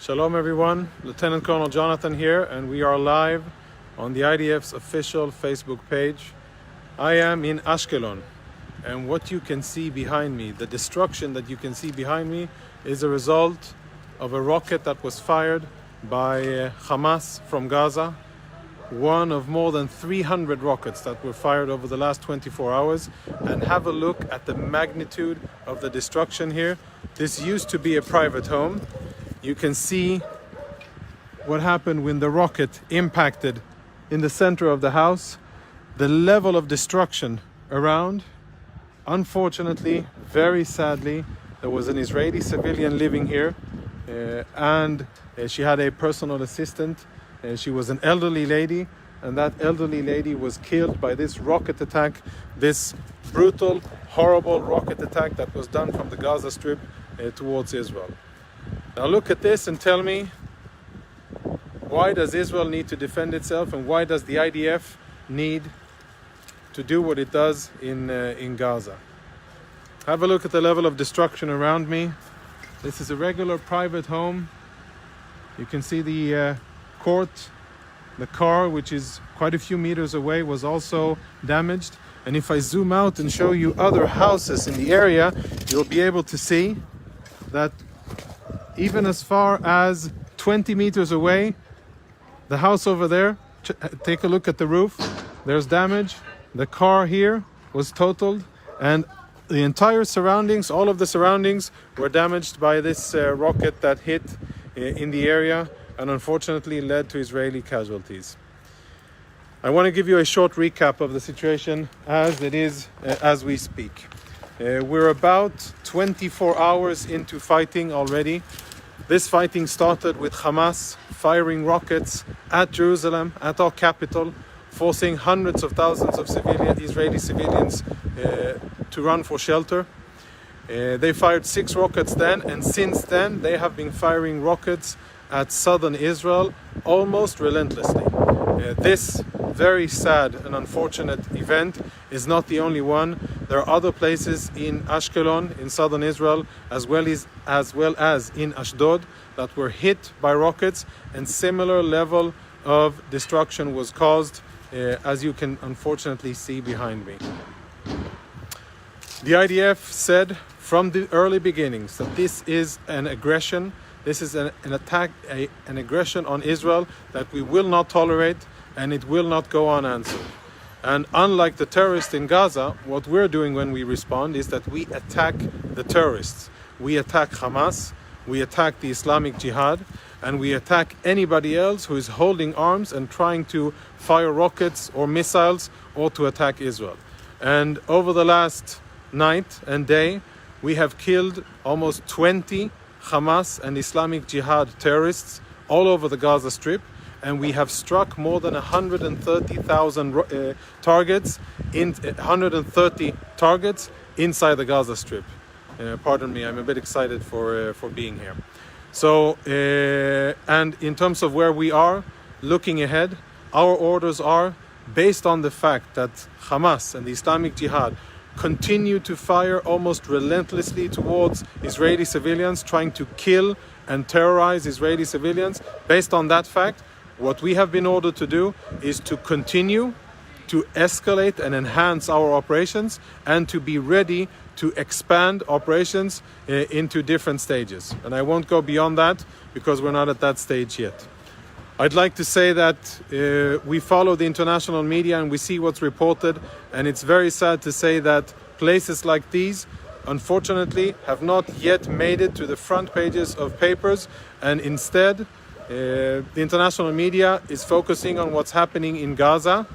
Shalom everyone, Lieutenant Colonel Jonathan here, and we are live on the IDF's official Facebook page. I am in Ashkelon, and what you can see behind me, the destruction that you can see behind me, is a result of a rocket that was fired by Hamas from Gaza. One of more than 300 rockets that were fired over the last 24 hours. And have a look at the magnitude of the destruction here. This used to be a private home. You can see what happened when the rocket impacted in the center of the house. The level of destruction around. Unfortunately, very sadly, there was an Israeli civilian living here, and she had a personal assistant. She was an elderly lady, and that elderly lady was killed by this rocket attack, this brutal, horrible rocket attack that was done from the Gaza Strip towards Israel. Now look at this and tell me, why does Israel need to defend itself, and why does the IDF need to do what it does in Gaza? Have a look at the level of destruction around me. This is a regular private home. You can see the court. The car, which is quite a few meters away, was also damaged. And if I zoom out and show you other houses in the area, you'll be able to see that even as far as 20 meters away, the house over there, take a look at the roof, there's damage. The car here was totaled, and the entire surroundings, all of the surroundings, were damaged by this rocket that hit in the area and unfortunately led to Israeli casualties. I want to give you a short recap of the situation as it is as we speak. We're about 24 hours into fighting already. This fighting started with Hamas firing rockets at Jerusalem, at our capital, forcing hundreds of thousands of Israeli civilians to run for shelter. They fired 6 rockets then, and since then they have been firing rockets at southern Israel almost relentlessly. This very sad and unfortunate event is not the only one. There are other places in Ashkelon, in southern Israel, as well as in Ashdod, that were hit by rockets, and similar level of destruction was caused, as you can unfortunately see behind me. The IDF said from the early beginnings that this is an aggression. This is an attack, an aggression on Israel that we will not tolerate, and it will not go unanswered. And unlike the terrorists in Gaza, what we're doing when we respond is that we attack the terrorists. We attack Hamas, we attack the Islamic Jihad, and we attack anybody else who is holding arms and trying to fire rockets or missiles or to attack Israel. And over the last night and day, we have killed almost 20 Hamas and Islamic Jihad terrorists all over the Gaza Strip, and we have struck more than 130,000 targets, 130 targets inside the Gaza Strip. Pardon me, I'm a bit excited for being here. So, and in terms of where we are, looking ahead, our orders are based on the fact that Hamas and the Islamic Jihad continue to fire almost relentlessly towards Israeli civilians, trying to kill and terrorize Israeli civilians. Based on that fact, what we have been ordered to do is to continue to escalate and enhance our operations, and to be ready to expand operations into different stages. And I won't go beyond that because we're not at that stage yet. I'd like to say that we follow the international media and we see what's reported, and it's very sad to say that places like these, unfortunately, have not yet made it to the front pages of papers, and instead the international media is focusing on what's happening in Gaza.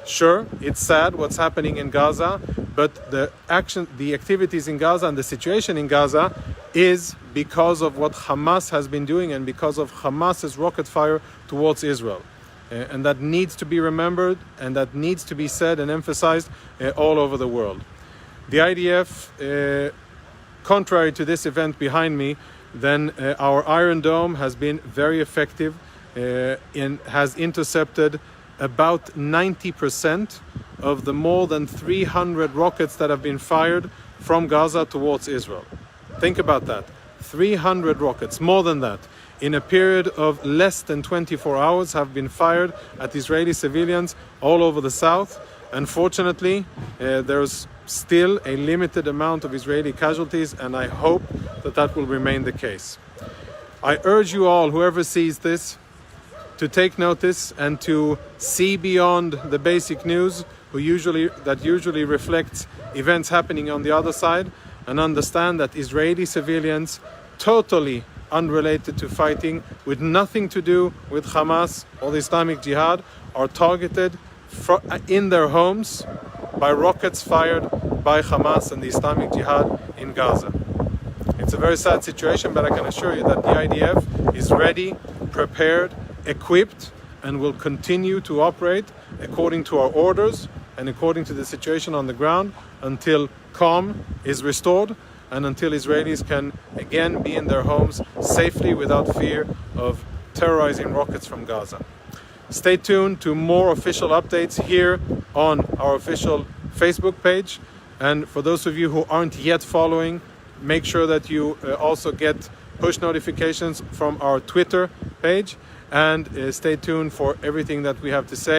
Sure, it's sad what's happening in Gaza, but the activities in Gaza and the situation in Gaza is because of what Hamas has been doing and because of Hamas's rocket fire towards Israel. And that needs to be remembered, and that needs to be said and emphasized all over the world. The IDF, contrary to this event behind me, then our Iron Dome has been very effective and has intercepted about 90% of the more than 300 rockets that have been fired from Gaza towards Israel. Think about that. 300 rockets, more than that. in a period of less than 24 hours have been fired at Israeli civilians all over the south. Unfortunately, there's still a limited amount of Israeli casualties, and I hope that that will remain the case. I urge you all, whoever sees this, to take notice and to see beyond the basic news that usually reflects events happening on the other side, and understand that Israeli civilians, totally unrelated to fighting, with nothing to do with Hamas or the Islamic Jihad, are targeted in their homes by rockets fired by Hamas and the Islamic Jihad in Gaza. It's a very sad situation, but I can assure you that the IDF is ready, prepared, equipped, and will continue to operate according to our orders and according to the situation on the ground until calm is restored and until Israelis can again be in their homes safely without fear of terrorizing rockets from Gaza. Stay tuned to more official updates here on our official Facebook page. And for those of you who aren't yet following, make sure that you also get push notifications from our Twitter page, and stay tuned for everything that we have to say.